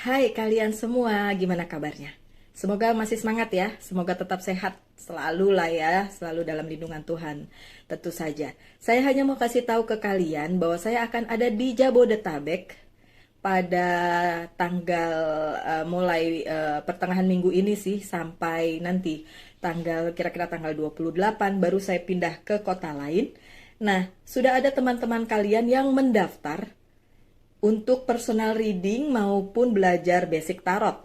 Hai kalian semua, gimana kabarnya? Semoga masih semangat ya, semoga tetap sehat selalu lah ya, selalu dalam lindungan Tuhan. Tentu saja, saya hanya mau kasih tahu ke kalian bahwa saya akan ada di Jabodetabek pada tanggal mulai pertengahan minggu ini sih sampai nanti tanggal kira-kira tanggal 28 baru saya pindah ke kota lain. Nah, sudah ada teman-teman kalian yang mendaftar untuk personal reading maupun belajar basic tarot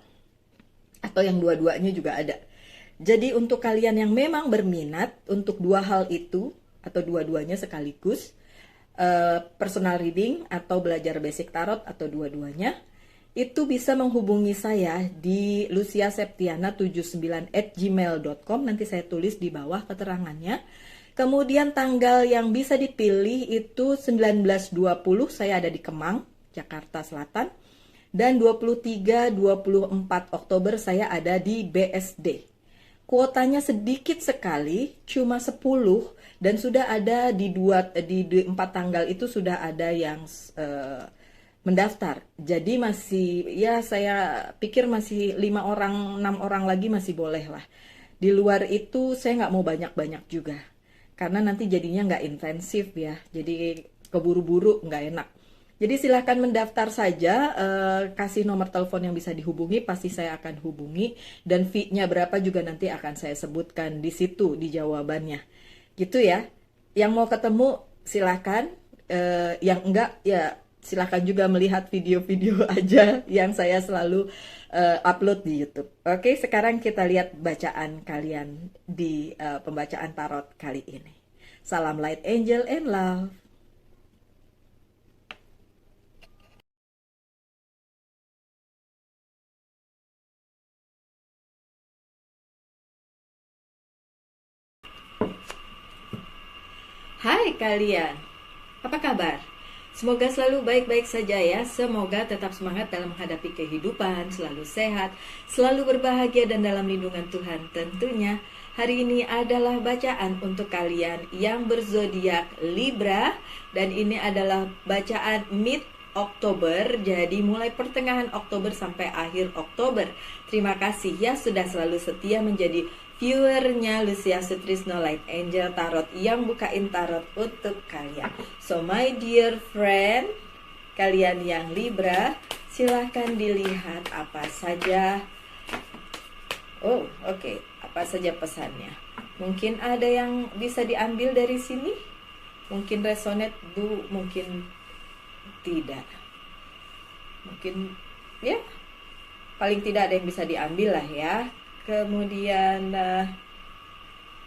atau yang dua-duanya juga ada. Jadi untuk kalian yang memang berminat untuk dua hal itu atau dua-duanya sekaligus, personal reading atau belajar basic tarot atau dua-duanya, itu bisa menghubungi saya di luciaseptiana79@gmail.com. Nanti saya tulis di bawah keterangannya. Kemudian tanggal yang bisa dipilih itu 19-20, saya ada di Kemang, Jakarta Selatan. Dan 23-24 Oktober saya ada di BSD. Kuotanya sedikit sekali, cuma 10, dan sudah ada di 4 tanggal itu sudah ada yang mendaftar. Jadi masih, ya saya pikir masih 5 orang, 6 orang lagi masih boleh lah. Di luar itu saya nggak mau banyak-banyak juga. Karena nanti jadinya nggak intensif ya. Jadi keburu-buru nggak enak. Jadi silahkan mendaftar saja, kasih nomor telepon yang bisa dihubungi, pasti saya akan hubungi. Dan fee-nya berapa juga nanti akan saya sebutkan di situ, di jawabannya. Gitu ya. Yang mau ketemu silahkan, yang enggak ya silahkan juga melihat video-video aja yang saya selalu upload di YouTube. Oke, sekarang kita lihat bacaan kalian di pembacaan tarot kali ini. Salam light angel and love. Hai kalian, apa kabar? Semoga selalu baik-baik saja ya. Semoga tetap semangat dalam menghadapi kehidupan, selalu sehat, selalu berbahagia dan dalam lindungan Tuhan tentunya. Hari ini adalah bacaan untuk kalian yang berzodiak Libra, dan ini adalah bacaan mid Oktober, jadi mulai pertengahan Oktober sampai akhir Oktober. Terima kasih ya sudah selalu setia menjadi viewernya Lucia Sutrisno Light Angel Tarot yang bukain tarot untuk kalian. So my dear friend, kalian yang Libra, silahkan dilihat apa saja. Oh, oke. Apa saja pesannya? Mungkin ada yang bisa diambil dari sini? Mungkin resonate, Bu, mungkin tidak. Mungkin ya, paling tidak ada yang bisa diambil lah ya. Kemudian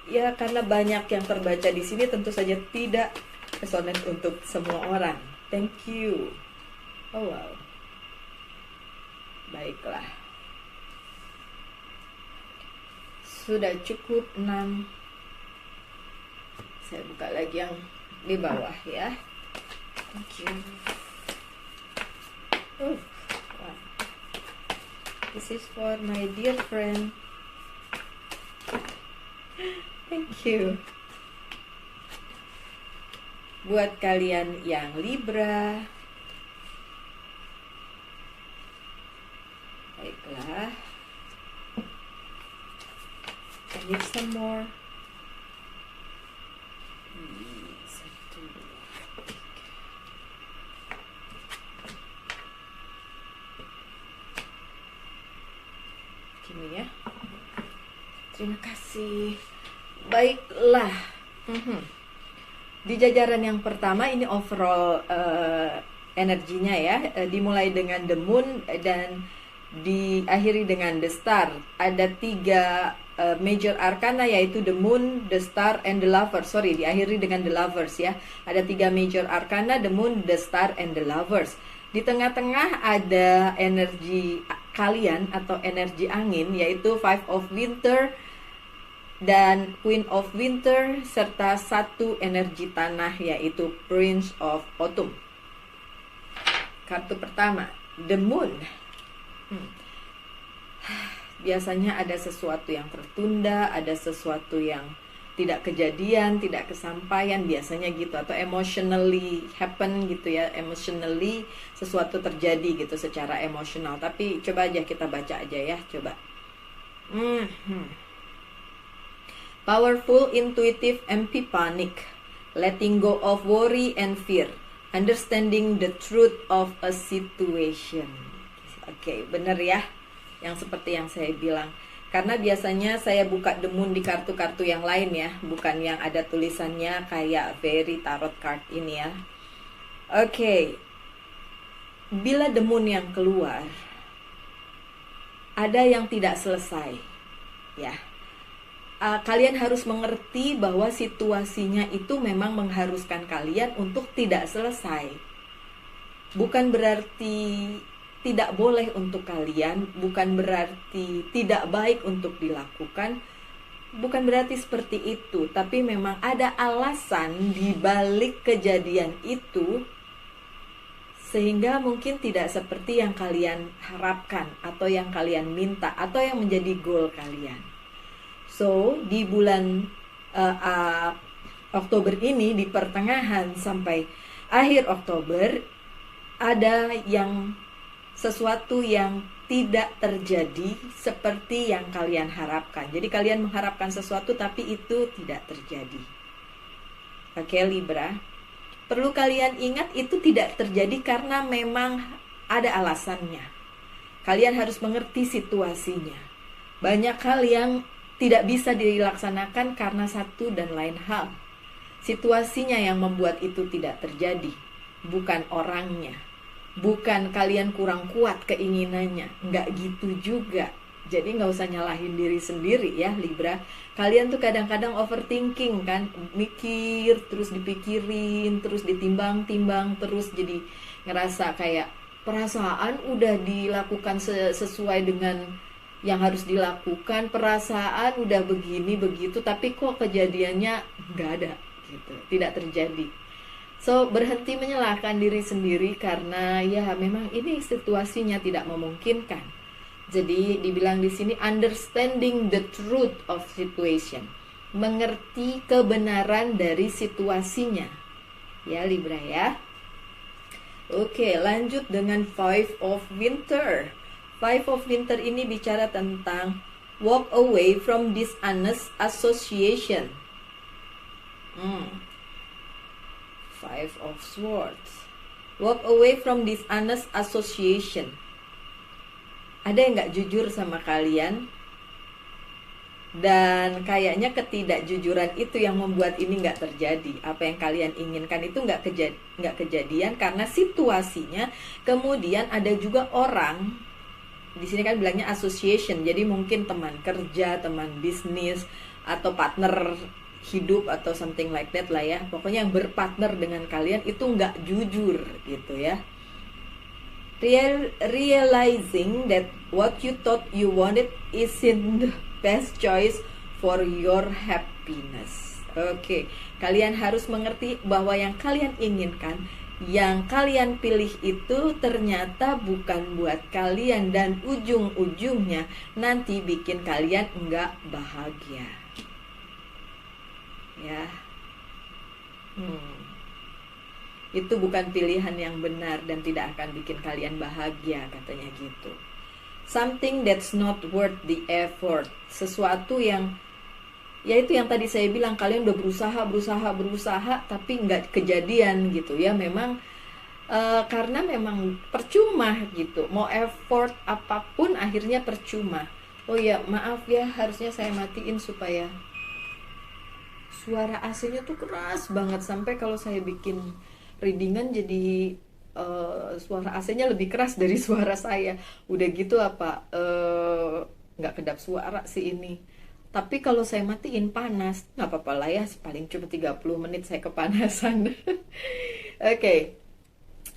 ya karena banyak yang terbaca di sini tentu saja tidak resonate untuk semua orang. Thank you. Oh wow. Baiklah. Sudah cukup 6. Saya buka lagi yang di bawah ya. Thank you. Oh, wow. This is for my dear friend. Thank you. Buat kalian yang Libra, baiklah. I need some more. Satu, dua, tiga. Gini ya. Terima kasih. Baiklah. Di jajaran yang pertama ini overall energinya ya, dimulai dengan The Moon dan diakhiri dengan The Star. Ada 3 major arcana yaitu The Moon, The Star, and The Lovers. Sorry, diakhiri dengan The Lovers ya. Ada 3 major arcana, The Moon, The Star, and The Lovers. Di tengah-tengah ada energi kalian atau energi angin yaitu Five of Winter dan Queen of Winter, serta 1 energi tanah yaitu Prince of Autumn. Kartu pertama, The Moon. Biasanya ada sesuatu yang tertunda, ada sesuatu yang tidak kejadian, tidak kesampaian, biasanya gitu. Atau emotionally happen gitu ya, emotionally sesuatu terjadi gitu secara emosional. Tapi coba aja kita baca aja ya, coba. Powerful, intuitive, epiphanic, letting go of worry and fear, understanding the truth of a situation. Oke, bener ya, yang seperti yang saya bilang. Karena biasanya saya buka the moon di kartu-kartu yang lain ya, bukan yang ada tulisannya kayak Fairy Tarot card ini ya. Oke, bila the moon yang keluar, ada yang tidak selesai ya. Kalian harus mengerti bahwa situasinya itu memang mengharuskan kalian untuk tidak selesai. Bukan berarti tidak boleh untuk kalian, bukan berarti tidak baik untuk dilakukan, bukan berarti seperti itu, tapi memang ada alasan di balik kejadian itu sehingga mungkin tidak seperti yang kalian harapkan atau yang kalian minta atau yang menjadi goal kalian. So, di bulan Oktober ini, di pertengahan sampai akhir Oktober, ada yang sesuatu yang tidak terjadi seperti yang kalian harapkan. Jadi kalian mengharapkan sesuatu tapi itu tidak terjadi. Oke, Libra. Perlu kalian ingat itu tidak terjadi karena memang ada alasannya. Kalian harus mengerti situasinya. Banyak hal yang tidak bisa dilaksanakan karena satu dan lain hal. Situasinya yang membuat itu tidak terjadi, bukan orangnya. Bukan kalian kurang kuat keinginannya, nggak gitu juga. Jadi nggak usah nyalahin diri sendiri ya Libra. Kalian tuh kadang-kadang overthinking kan, mikir, terus dipikirin, terus ditimbang-timbang, terus jadi ngerasa kayak perasaan udah dilakukan sesuai dengan yang harus dilakukan, perasaan udah begini begitu, tapi kok kejadiannya nggak ada gitu, tidak terjadi. So, berhenti menyalahkan diri sendiri karena ya memang ini situasinya tidak memungkinkan. Jadi dibilang di sini understanding the truth of situation, mengerti kebenaran dari situasinya. Ya Libra ya. Oke, lanjut dengan Five of Winter. Five of Winter ini bicara tentang walk away from dishonest association. Five of Swords. Walk away from dishonest association. Ada yang gak jujur sama kalian? Dan kayaknya ketidakjujuran itu yang membuat ini gak terjadi. Apa yang kalian inginkan itu gak kejadian karena situasinya. Kemudian ada juga orang, di sini kan bilangnya association, jadi mungkin teman kerja, teman bisnis, atau partner hidup atau something like that lah ya. Pokoknya yang berpartner dengan kalian itu nggak jujur gitu ya. Realizing that what you thought you wanted isn't the best choice for your happiness. Oke, kalian harus mengerti bahwa yang kalian inginkan, yang kalian pilih itu ternyata bukan buat kalian dan ujung-ujungnya nanti bikin kalian nggak bahagia. Ya, itu bukan pilihan yang benar dan tidak akan bikin kalian bahagia, katanya gitu. Something that's not worth the effort, sesuatu yang, ya itu yang tadi saya bilang, kalian udah berusaha, tapi nggak kejadian gitu ya. Memang karena memang percuma gitu, mau effort apapun akhirnya percuma. Oh ya maaf ya, harusnya saya matiin supaya suara AC-nya tuh keras banget, sampai kalau saya bikin readingan jadi suara AC-nya lebih keras dari suara saya. Udah gitu apa nggak kedap suara sih ini. Tapi kalau saya matiin panas, nggak apa-apa lah ya, paling cuma 30 menit saya kepanasan. Oke,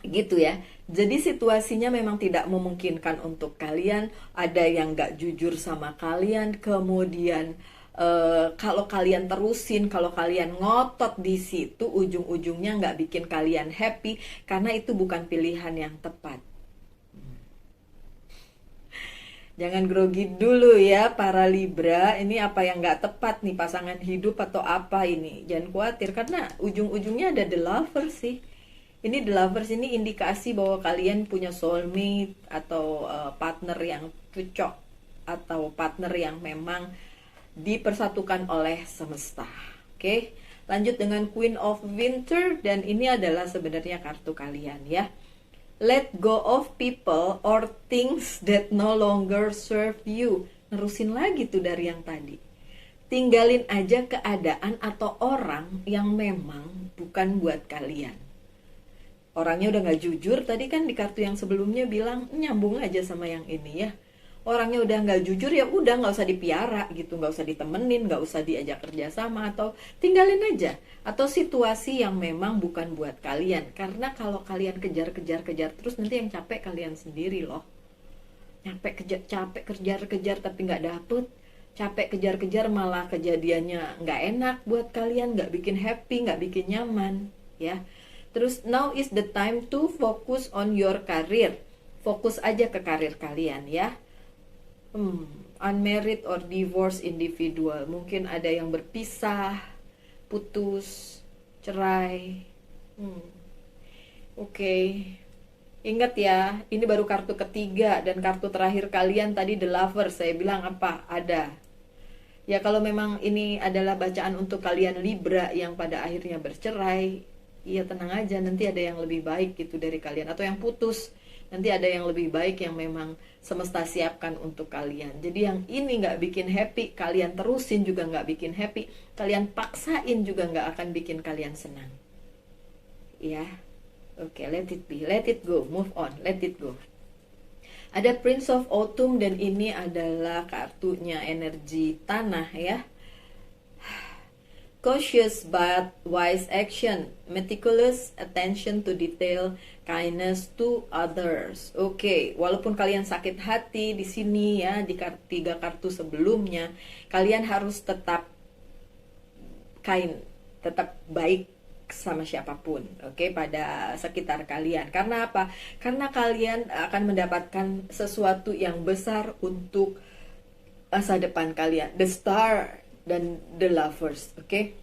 gitu ya. Jadi situasinya memang tidak memungkinkan untuk kalian. Ada yang nggak jujur sama kalian, kemudian kalau kalian terusin, kalau kalian ngotot di situ, ujung-ujungnya nggak bikin kalian happy karena itu bukan pilihan yang tepat. Jangan grogi dulu ya para Libra. Ini apa yang nggak tepat nih, pasangan hidup atau apa ini? Jangan khawatir karena ujung-ujungnya ada the lover sih. Ini the lovers ini indikasi bahwa kalian punya soulmate atau partner yang cocok atau partner yang memang dipersatukan oleh semesta. Oke, lanjut dengan Queen of Winter dan ini adalah sebenarnya kartu kalian ya. Let go of people or things that no longer serve you. Nerusin lagi tuh dari yang tadi. Tinggalin aja keadaan atau orang yang memang bukan buat kalian. Orangnya udah gak jujur, tadi kan di kartu yang sebelumnya bilang nyambung aja sama yang ini ya. Orangnya udah nggak jujur, ya udah nggak usah dipiara gitu, nggak usah ditemenin, nggak usah diajak kerjasama atau tinggalin aja. Atau situasi yang memang bukan buat kalian, karena kalau kalian kejar-kejar terus nanti yang capek kalian sendiri loh. Capek kejar-kejar tapi nggak dapet, capek kejar-kejar malah kejadiannya nggak enak buat kalian, nggak bikin happy, nggak bikin nyaman ya. Terus now is the time to focus on your career. Fokus aja ke karir kalian ya. Unmarried or divorced individual, mungkin ada yang berpisah, putus, cerai. Oke. Ingat ya, ini baru kartu ketiga dan kartu terakhir kalian tadi the lover. Saya bilang apa? Ada. Ya kalau memang ini adalah bacaan untuk kalian Libra yang pada akhirnya bercerai, ya tenang aja, nanti ada yang lebih baik gitu dari kalian. Atau yang putus, nanti ada yang lebih baik yang memang semesta siapkan untuk kalian. Jadi yang ini nggak bikin happy, kalian terusin juga nggak bikin happy, kalian paksain juga nggak akan bikin kalian senang. Ya, oke, let it be, let it go, move on, let it go. Ada Prince of Autumn dan ini adalah kartunya energi tanah ya. Cautious but wise action, meticulous attention to detail, kindness to others. Oke, walaupun kalian sakit hati di sini ya, di tiga kartu sebelumnya, kalian harus tetap kind, tetap baik sama siapapun, oke, pada sekitar kalian. Karena apa? Karena kalian akan mendapatkan sesuatu yang besar untuk masa depan kalian. The Star dan the lovers, oke.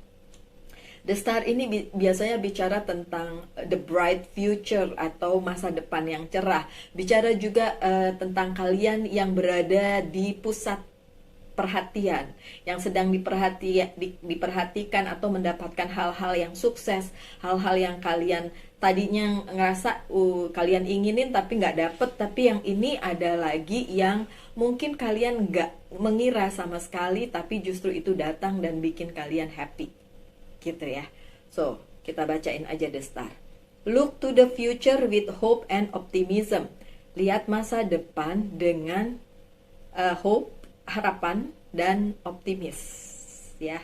The Star ini biasanya bicara tentang the bright future atau masa depan yang cerah. Bicara juga tentang kalian yang berada di pusat perhatian, yang sedang diperhatikan atau mendapatkan hal-hal yang sukses, hal-hal yang kalian tadinya ngerasa kalian inginin tapi nggak dapet, tapi yang ini ada lagi yang mungkin kalian nggak mengira sama sekali, tapi justru itu datang dan bikin kalian happy gitu ya. So, kita bacain aja The Star. Look to the future with hope and optimism. Lihat masa depan dengan hope, harapan, dan optimis ya.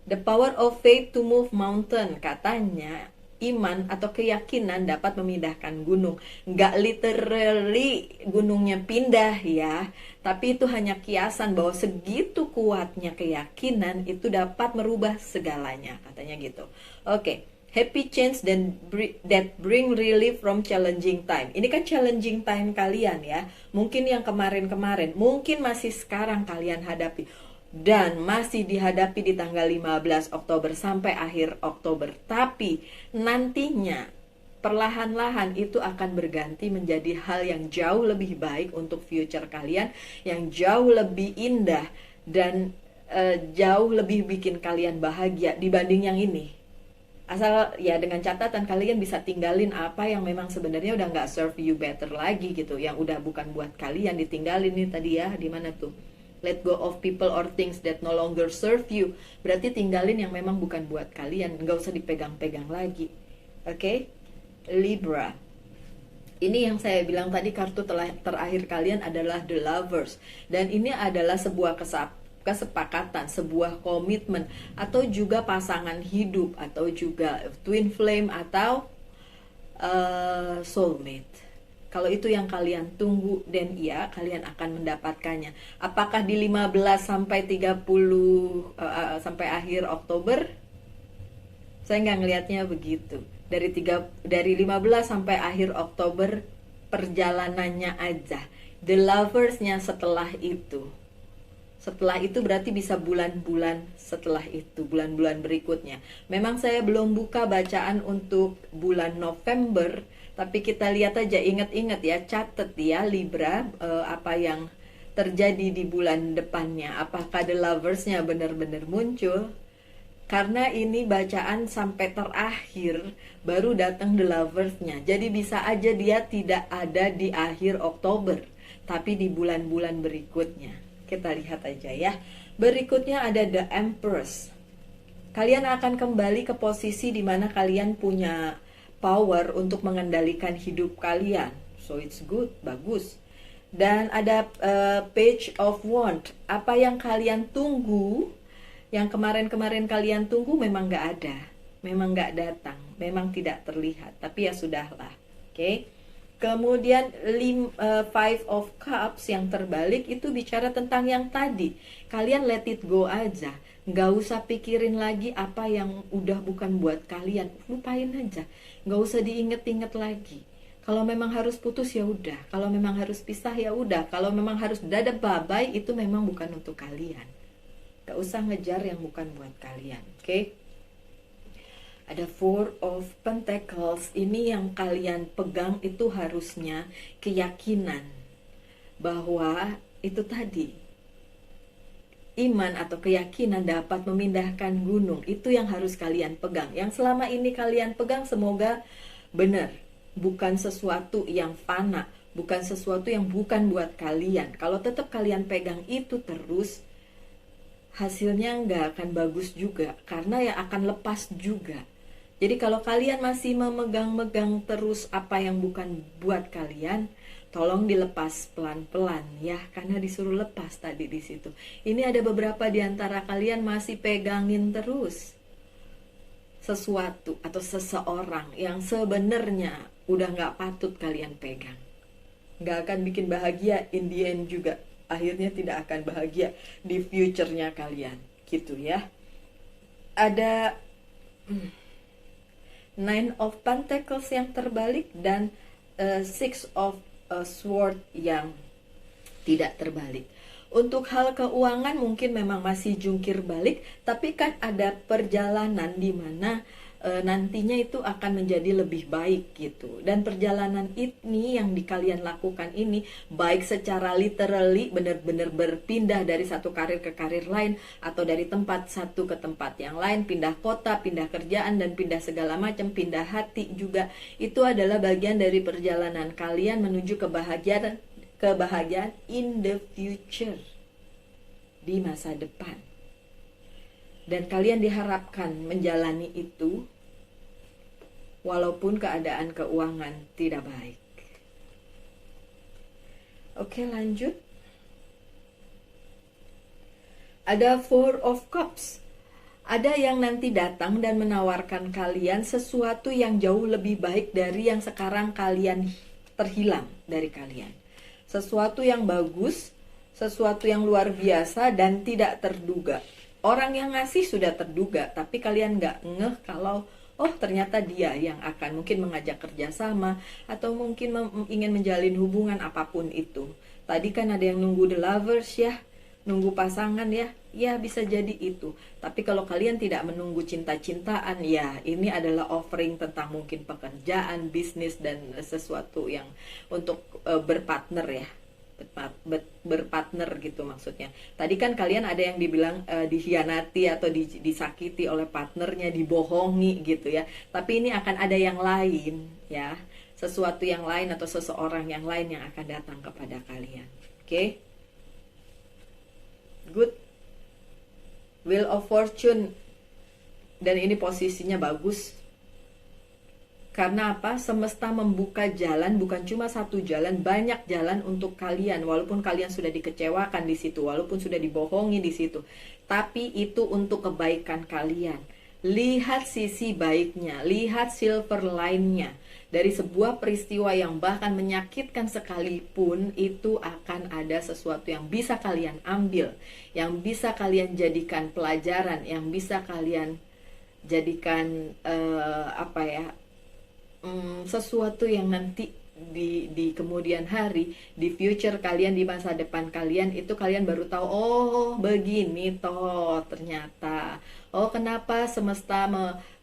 The power of faith to move mountain. Katanya iman atau keyakinan dapat memindahkan gunung. Nggak literally gunungnya pindah ya, tapi itu hanya kiasan bahwa segitu kuatnya keyakinan itu dapat merubah segalanya, katanya gitu. Oke. Happy change that bring relief from challenging time. Ini kan challenging time kalian ya. Mungkin yang kemarin-kemarin, mungkin masih sekarang kalian hadapi. Dan masih dihadapi di tanggal 15 Oktober sampai akhir Oktober. Tapi nantinya perlahan-lahan itu akan berganti menjadi hal yang jauh lebih baik untuk future kalian, yang jauh lebih indah dan jauh lebih bikin kalian bahagia dibanding yang ini. Asal ya dengan catatan kalian bisa tinggalin apa yang memang sebenarnya udah nggak serve you better lagi gitu, yang udah bukan buat kalian, ditinggalin nih tadi ya. Di mana tuh? Let go of people or things that no longer serve you. Berarti tinggalin yang memang bukan buat kalian, nggak usah dipegang-pegang lagi. Oke? Libra. Ini yang saya bilang tadi, kartu terakhir kalian adalah the lovers. Dan ini adalah sebuah kesepakatan, sebuah komitmen, atau juga pasangan hidup, atau juga twin flame, atau soulmate. Kalau itu yang kalian tunggu, dan iya, kalian akan mendapatkannya. Apakah di 15 sampai 30 sampai akhir Oktober? Saya nggak ngelihatnya begitu. Dari 15 sampai akhir Oktober perjalanannya aja The Lovers-nya setelah itu. Setelah itu berarti bisa bulan-bulan setelah itu, bulan-bulan berikutnya. Memang saya belum buka bacaan untuk bulan November, tapi kita lihat aja, ingat-ingat ya, catat ya Libra, apa yang terjadi di bulan depannya. Apakah The Lovers-nya benar-benar muncul? Karena ini bacaan sampai terakhir baru datang The Lovers-nya. Jadi bisa aja dia tidak ada di akhir Oktober, tapi di bulan-bulan berikutnya. Kita lihat aja ya. Berikutnya ada The Empress. Kalian akan kembali ke posisi di mana kalian punya power untuk mengendalikan hidup kalian. So it's good, bagus. Dan ada Page of Wands. Apa yang kalian tunggu, yang kemarin-kemarin kalian tunggu memang gak ada, memang gak datang, memang tidak terlihat. Tapi ya sudahlah, oke. Kemudian Five of Cups yang terbalik itu bicara tentang yang tadi. Kalian let it go aja, nggak usah pikirin lagi apa yang udah bukan buat kalian. Lupain aja, nggak usah diinget-inget lagi. Kalau memang harus putus ya udah, kalau memang harus pisah ya udah, kalau memang harus dadah bye-bye itu memang bukan untuk kalian. Nggak usah ngejar yang bukan buat kalian, oke? Ada Four of Pentacles. Ini yang kalian pegang itu harusnya keyakinan bahwa itu tadi, iman atau keyakinan dapat memindahkan gunung. Itu yang harus kalian pegang. Yang selama ini kalian pegang semoga benar, bukan sesuatu yang fana, bukan sesuatu yang bukan buat kalian. Kalau tetap kalian pegang itu terus, hasilnya nggak akan bagus juga, karena ya akan lepas juga. Jadi kalau kalian masih memegang-megang terus apa yang bukan buat kalian, tolong dilepas pelan-pelan ya, karena disuruh lepas tadi di situ. Ini ada beberapa di antara kalian masih pegangin terus sesuatu atau seseorang yang sebenarnya udah nggak patut kalian pegang. Nggak akan bikin bahagia, in the end juga akhirnya tidak akan bahagia di future-nya kalian, gitu ya. Ada Nine of Pentacles yang terbalik dan Six of Swords yang tidak terbalik. Untuk hal keuangan mungkin memang masih jungkir balik, tapi kan ada perjalanan di mana nantinya itu akan menjadi lebih baik gitu. Dan perjalanan ini yang kalian lakukan ini baik secara literally, benar-benar berpindah dari satu karir ke karir lain, atau dari tempat satu ke tempat yang lain, pindah kota, pindah kerjaan, dan pindah segala macam, pindah hati juga. Itu adalah bagian dari perjalanan kalian menuju kebahagiaan in the future, di masa depan. Dan kalian diharapkan menjalani itu walaupun keadaan keuangan tidak baik. Oke, lanjut. Ada Four of Cups. Ada yang nanti datang dan menawarkan kalian sesuatu yang jauh lebih baik dari yang sekarang kalian terhilang dari kalian. Sesuatu yang bagus, sesuatu yang luar biasa dan tidak terduga. Orang yang ngasih sudah terduga, tapi kalian nggak ngeh kalau oh ternyata dia yang akan mungkin mengajak kerjasama atau mungkin ingin menjalin hubungan apapun itu. Tadi kan ada yang nunggu The Lovers ya, nunggu pasangan ya, ya bisa jadi itu. Tapi kalau kalian tidak menunggu cinta-cintaan, ya ini adalah offering tentang mungkin pekerjaan, bisnis, dan sesuatu yang untuk berpartner ya. Berpartner gitu maksudnya. Tadi kan kalian ada yang dibilang dikhianati atau disakiti oleh partnernya, dibohongi gitu ya. Tapi ini akan ada yang lain ya, sesuatu yang lain atau seseorang yang lain yang akan datang kepada kalian. Oke? Good. Wheel of Fortune, dan ini posisinya bagus. Karena apa? Semesta membuka jalan, bukan cuma satu jalan, banyak jalan untuk kalian. Walaupun kalian sudah dikecewakan di situ, walaupun sudah dibohongi di situ, tapi itu untuk kebaikan kalian. Lihat sisi baiknya, lihat silver line-nya. Dari sebuah peristiwa yang bahkan menyakitkan sekalipun, itu akan ada sesuatu yang bisa kalian ambil, yang bisa kalian jadikan pelajaran, yang bisa kalian jadikan sesuatu yang nanti di kemudian hari, di future kalian, di masa depan kalian, itu kalian baru tahu, oh begini toh ternyata. Oh kenapa semesta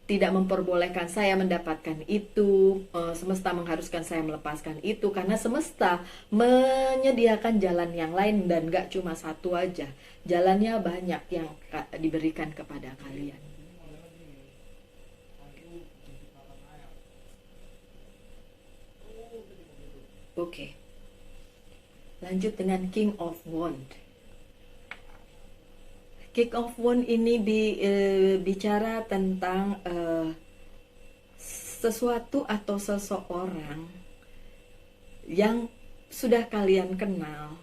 tidak memperbolehkan saya mendapatkan itu, semesta mengharuskan saya melepaskan itu, karena semesta menyediakan jalan yang lain dan gak cuma satu aja. Jalannya banyak yang diberikan kepada kalian. Oke. Lanjut dengan King of Wand. King of Wand ini bicara tentang sesuatu atau seseorang yang sudah kalian kenal,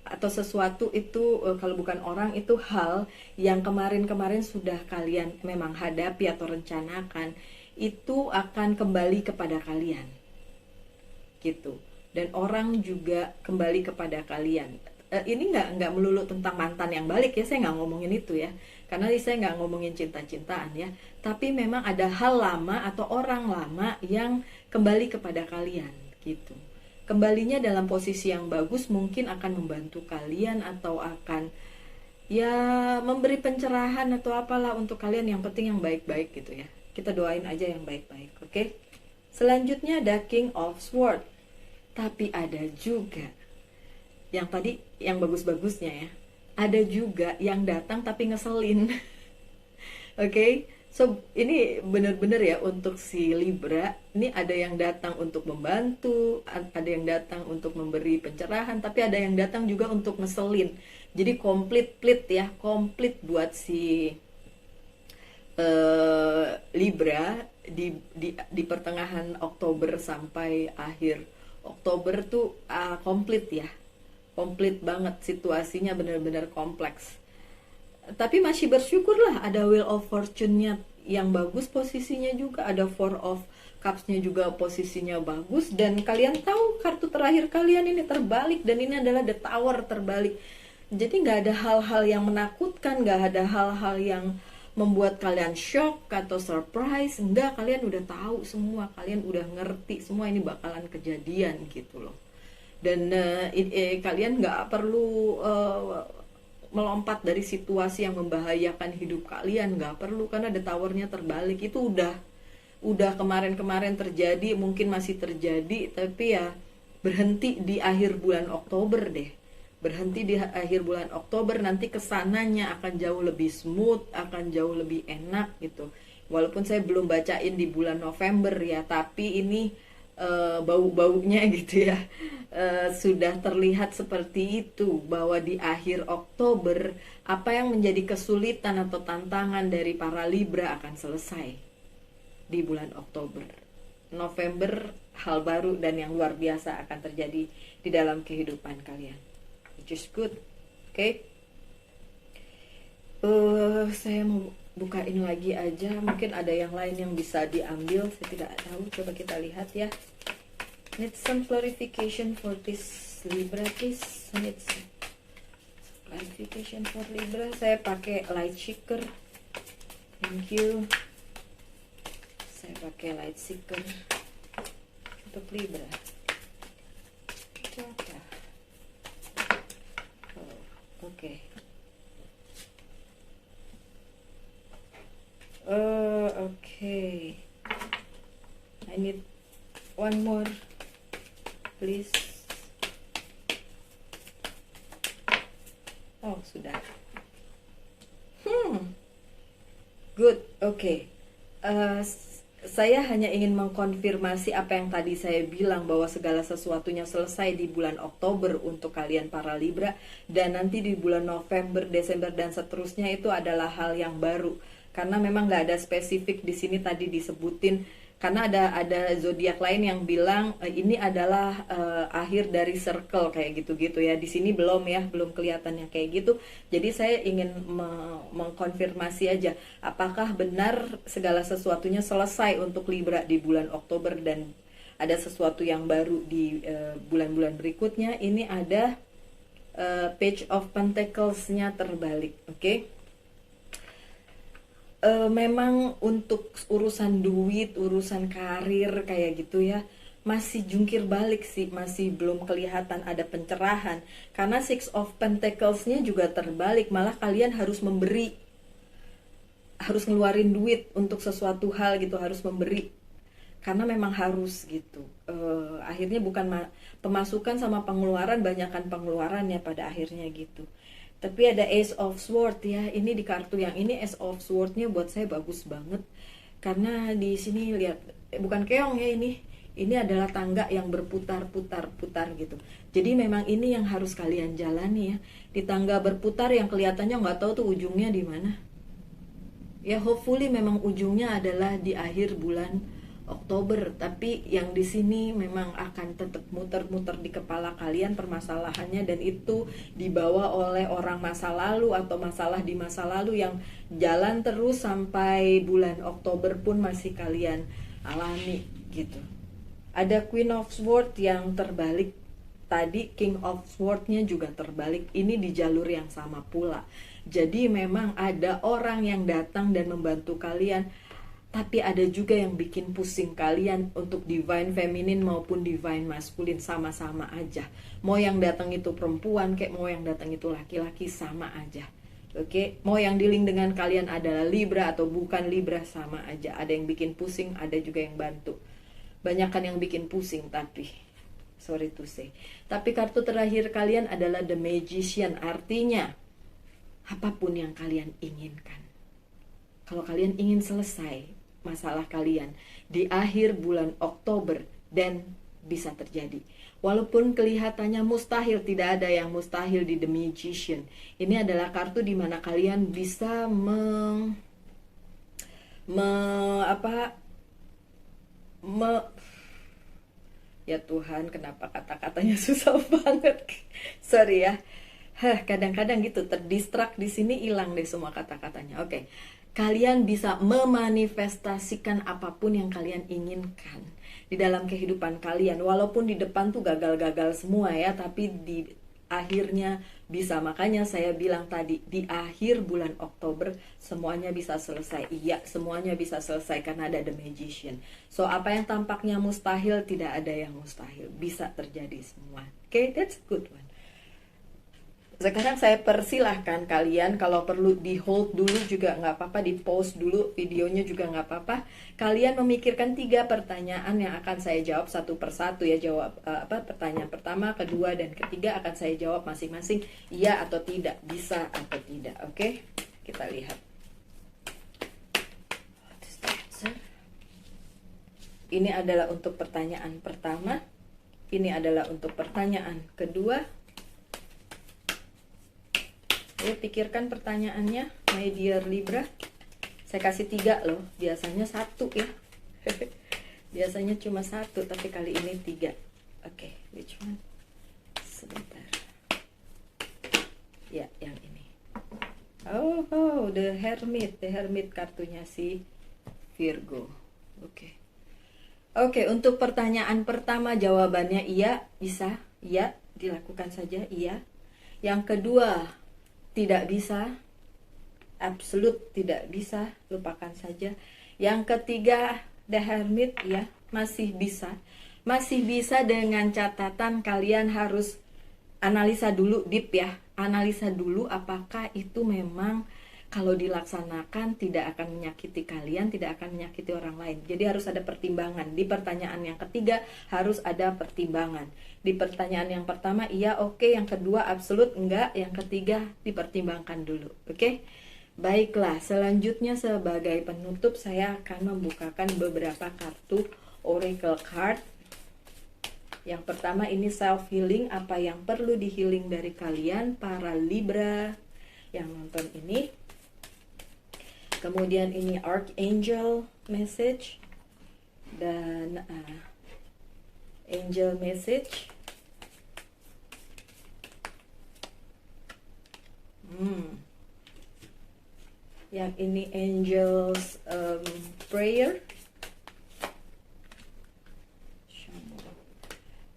atau sesuatu itu kalau bukan orang itu hal yang kemarin-kemarin sudah kalian memang hadapi atau rencanakan, itu akan kembali kepada kalian gitu. Dan orang juga kembali kepada kalian. Ini nggak melulu tentang mantan yang balik ya, saya nggak ngomongin itu ya, karena saya nggak ngomongin cinta-cintaan ya, tapi memang ada hal lama atau orang lama yang kembali kepada kalian gitu. Kembalinya dalam posisi yang bagus, mungkin akan membantu kalian atau akan ya memberi pencerahan atau apalah untuk kalian, yang penting yang baik-baik gitu ya. Kita doain aja yang baik-baik, oke? Selanjutnya ada King of Swords. Tapi ada juga yang tadi yang bagus-bagusnya ya, ada juga yang datang tapi ngeselin. Oke, so ini bener-bener ya untuk si Libra, ini ada yang datang untuk membantu, ada yang datang untuk memberi pencerahan, tapi ada yang datang juga untuk ngeselin. Jadi komplit ya, komplit buat si Libra di pertengahan Oktober sampai akhir Oktober tuh komplit ya, komplit banget, situasinya benar-benar kompleks. Tapi masih bersyukurlah, ada Wheel of Fortune-nya yang bagus posisinya juga, ada Four of Cups-nya juga posisinya bagus, dan kalian tahu kartu terakhir kalian ini terbalik, dan ini adalah The Tower terbalik. Jadi nggak ada hal-hal yang menakutkan, nggak ada hal-hal yang membuat kalian shock atau surprise, enggak, kalian udah tahu semua, kalian udah ngerti semua ini bakalan kejadian gitu loh. Dan kalian nggak perlu melompat dari situasi yang membahayakan hidup kalian, nggak perlu, karena The Tower-nya terbalik. Itu udah kemarin-kemarin terjadi, mungkin masih terjadi, tapi ya berhenti di akhir bulan Oktober deh. Berhenti di akhir bulan Oktober, nanti kesananya akan jauh lebih smooth, akan jauh lebih enak gitu. Walaupun saya belum bacain di bulan November ya, tapi ini bau-baunya gitu ya, sudah terlihat seperti itu, bahwa di akhir Oktober apa yang menjadi kesulitan atau tantangan dari para Libra akan selesai di bulan Oktober. November hal baru dan yang luar biasa akan terjadi di dalam kehidupan kalian. Just good, oke? Saya mau bukain lagi aja, mungkin ada yang lain yang bisa diambil, saya tidak tahu. Coba kita lihat ya. Need some clarification for this Libra, please. Need some clarification for Libra. Saya pakai light seeker. Thank you. Saya pakai light seeker untuk Libra. Oke. Okay. I need one more, please. Oh, sudah. Good. Oke. Saya hanya ingin mengkonfirmasi apa yang tadi saya bilang, bahwa segala sesuatunya selesai di bulan Oktober untuk kalian para Libra, dan nanti di bulan November, Desember dan seterusnya itu adalah hal yang baru. Karena memang nggak ada spesifik di sini tadi disebutin, karena ada zodiak lain yang bilang ini adalah akhir dari circle kayak gitu-gitu ya. Di sini belum ya, belum kelihatannya kayak gitu. Jadi saya ingin mengkonfirmasi aja, apakah benar segala sesuatunya selesai untuk Libra di bulan Oktober dan ada sesuatu yang baru di bulan-bulan berikutnya. Ini ada Page of Pentacles-nya terbalik, oke? Memang untuk urusan duit, urusan karir kayak gitu ya, masih jungkir balik sih, masih belum kelihatan ada pencerahan. Karena Six of Pentacles-nya juga terbalik, malah kalian harus memberi, harus ngeluarin duit untuk sesuatu hal gitu, harus memberi. Karena memang harus gitu. Akhirnya bukan pemasukan sama pengeluaran, banyakkan pengeluarannya pada akhirnya gitu. Tapi ada Ace of Sword ya, ini di kartu yang ini Ace of Sword-nya buat saya bagus banget. Karena di sini lihat, bukan keong ya ini adalah tangga yang berputar-putar-putar gitu. Jadi memang ini yang harus kalian jalani ya. Di tangga berputar yang kelihatannya nggak tahu tuh ujungnya di mana. Ya hopefully memang ujungnya adalah di akhir bulan Oktober, tapi yang di sini memang akan tetap muter-muter di kepala kalian permasalahannya, dan itu dibawa oleh orang masa lalu atau masalah di masa lalu yang jalan terus sampai bulan Oktober pun masih kalian alami gitu. Ada Queen of Swords yang terbalik tadi, King of Swords-nya juga terbalik. Ini di jalur yang sama pula. Jadi memang ada orang yang datang dan membantu kalian, tapi ada juga yang bikin pusing kalian untuk divine feminine maupun divine maskulin, sama-sama aja. Mau yang datang itu perempuan kayak mau yang datang itu laki-laki, sama aja. Oke, mau yang dealing dengan kalian adalah Libra atau bukan Libra, sama aja. Ada yang bikin pusing, ada juga yang bantu. Banyakan yang bikin pusing tapi sorry to say. Tapi kartu terakhir kalian adalah The Magician, artinya apapun yang kalian inginkan. Kalau kalian ingin selesai masalah kalian di akhir bulan Oktober, dan bisa terjadi. Walaupun kelihatannya mustahil, tidak ada yang mustahil di The Magician. Ini adalah kartu di mana kalian bisa ya Tuhan, kenapa kata-katanya susah banget. Sorry ya. Kadang-kadang gitu terdistrak di sini, hilang deh semua kata-katanya. Oke. Kalian bisa memanifestasikan apapun yang kalian inginkan di dalam kehidupan kalian. Walaupun di depan tuh gagal-gagal semua ya, tapi di akhirnya bisa. Makanya saya bilang tadi, di akhir bulan Oktober semuanya bisa selesai. Iya, semuanya bisa selesai karena ada The Magician. So, apa yang tampaknya mustahil, tidak ada yang mustahil. Bisa terjadi semua. Oke, that's a good one. Sekarang saya persilahkan kalian, kalau perlu di hold dulu juga nggak apa-apa, di pause dulu videonya juga nggak apa-apa. Kalian memikirkan 3 pertanyaan yang akan saya jawab satu persatu ya. Jawab pertanyaan pertama, kedua, dan ketiga akan saya jawab masing-masing iya atau tidak, bisa atau tidak. Oke, kita lihat. Ini adalah untuk pertanyaan pertama. Ini adalah untuk pertanyaan kedua. Ayo pikirkan pertanyaannya, my dear Libra. Saya kasih 3 loh, biasanya 1 ya. Biasanya cuma 1, tapi kali ini 3. Oke, which one? Sebentar. Ya, yang ini. Oh, the Hermit kartunya si Virgo. Oke, untuk pertanyaan pertama jawabannya iya, bisa. Iya, dilakukan saja, iya. Yang kedua, tidak bisa, absolut tidak bisa, lupakan saja. Yang ketiga, The Hermit ya, masih bisa. Masih bisa dengan catatan kalian harus analisa dulu deep ya. Analisa dulu apakah itu memang kalau dilaksanakan tidak akan menyakiti kalian, tidak akan menyakiti orang lain. Jadi harus ada pertimbangan. Di pertanyaan yang ketiga harus ada pertimbangan. Di pertanyaan yang pertama iya, oke. Yang kedua absolut enggak. Yang ketiga dipertimbangkan dulu. Oke. Baiklah, selanjutnya sebagai penutup saya akan membukakan beberapa kartu Oracle Card. Yang pertama ini self healing, apa yang perlu di healing dari kalian para Libra yang nonton ini. Kemudian ini Archangel message dan Angel message. Yang ini Angels prayer.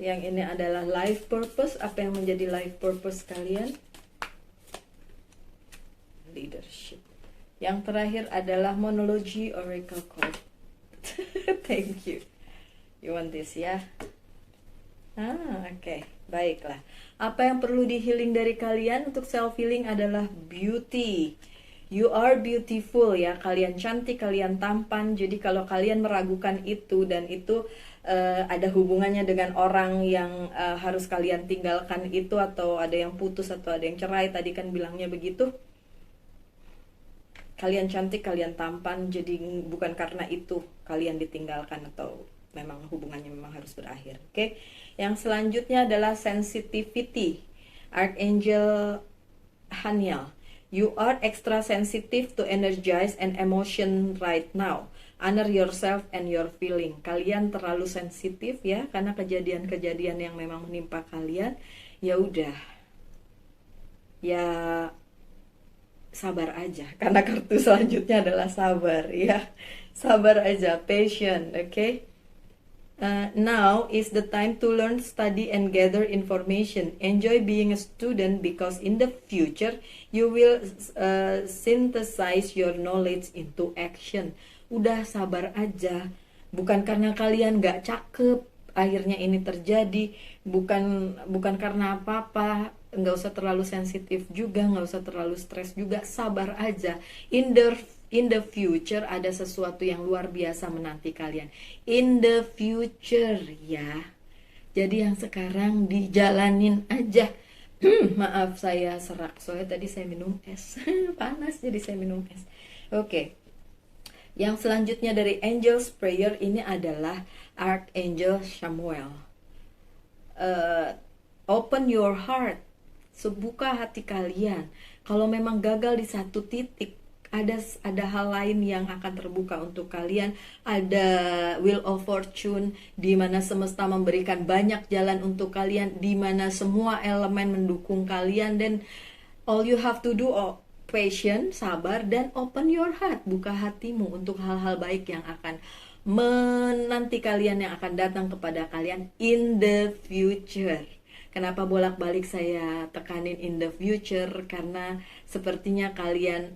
Yang ini adalah life purpose, apa yang menjadi life purpose kalian. Leadership. Yang terakhir adalah Monology Oracle Card. Thank you. You want this ya? Oke. Baiklah. Apa yang perlu di healing dari kalian untuk self healing adalah beauty. You are beautiful ya. Kalian cantik, kalian tampan. Jadi kalau kalian meragukan itu dan itu ada hubungannya dengan orang yang harus kalian tinggalkan itu, atau ada yang putus atau ada yang cerai, tadi kan bilangnya begitu. Kalian cantik, kalian tampan, jadi bukan karena itu kalian ditinggalkan atau memang hubungannya memang harus berakhir. Oke. Yang selanjutnya adalah sensitivity. Archangel Haniel. You are extra sensitive to energize and emotion right now. Honor yourself and your feeling. Kalian terlalu sensitif ya, karena kejadian-kejadian yang memang menimpa kalian. Ya udah. Ya sabar aja, karena kartu selanjutnya adalah sabar ya. Sabar aja, patient, okay? Now is the time to learn, study, and gather information. Enjoy being a student because in the future you will synthesize your knowledge into action. Udah sabar aja, bukan karena kalian gak cakep akhirnya ini terjadi, bukan karena apa-apa. Nggak usah terlalu sensitif juga, nggak usah terlalu stres juga, sabar aja. In the future ada sesuatu yang luar biasa menanti kalian. In the future ya. Jadi yang sekarang dijalanin aja. Maaf saya serak, soalnya tadi saya minum es. Panas jadi saya minum es. Oke. Yang selanjutnya dari Angel's Prayer ini adalah Archangel Samuel. Open your heart. Sebuka hati kalian. Kalau memang gagal di satu titik, ada hal lain yang akan terbuka untuk kalian. Ada wheel of fortune, di mana semesta memberikan banyak jalan untuk kalian, di mana semua elemen mendukung kalian, dan all you have to do patient, sabar, dan open your heart. Buka hatimu untuk hal-hal baik yang akan menanti kalian, yang akan datang kepada kalian in the future. Kenapa bolak-balik saya tekanin in the future? Karena sepertinya kalian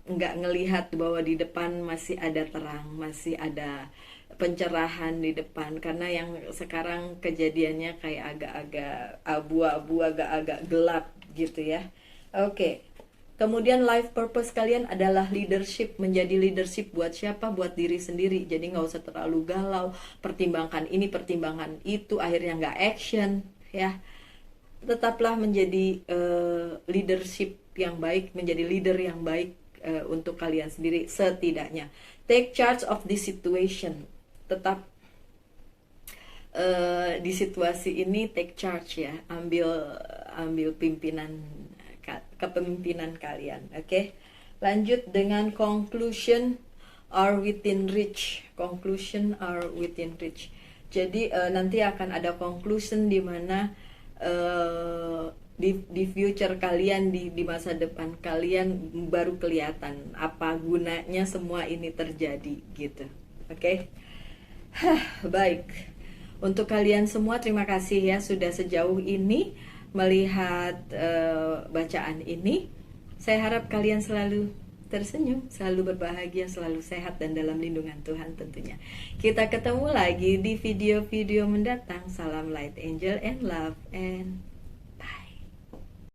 nggak ngelihat bahwa di depan masih ada terang, masih ada pencerahan di depan. Karena yang sekarang kejadiannya kayak agak-agak abu-abu, agak-agak gelap gitu ya. Oke. Kemudian life purpose kalian adalah leadership. Menjadi leadership buat siapa? Buat diri sendiri. Jadi nggak usah terlalu galau, pertimbangkan ini, pertimbangkan itu, akhirnya nggak action ya. Tetaplah menjadi leadership yang baik, menjadi leader yang baik untuk kalian sendiri setidaknya. Take charge of the situation. Tetap di situasi ini take charge ya. Ambil kepemimpinan kalian. Oke. Lanjut dengan conclusion are within reach. Conclusion are within reach. Jadi nanti akan ada conclusion di mana di future kalian, di masa depan kalian baru kelihatan apa gunanya semua ini terjadi gitu. Oke. Baik. Untuk kalian semua terima kasih ya sudah sejauh ini melihat bacaan ini. Saya harap kalian selalu tersenyum, selalu berbahagia, selalu sehat dan dalam lindungan Tuhan tentunya. Kita ketemu lagi di video-video mendatang. Salam light, angel, and love, and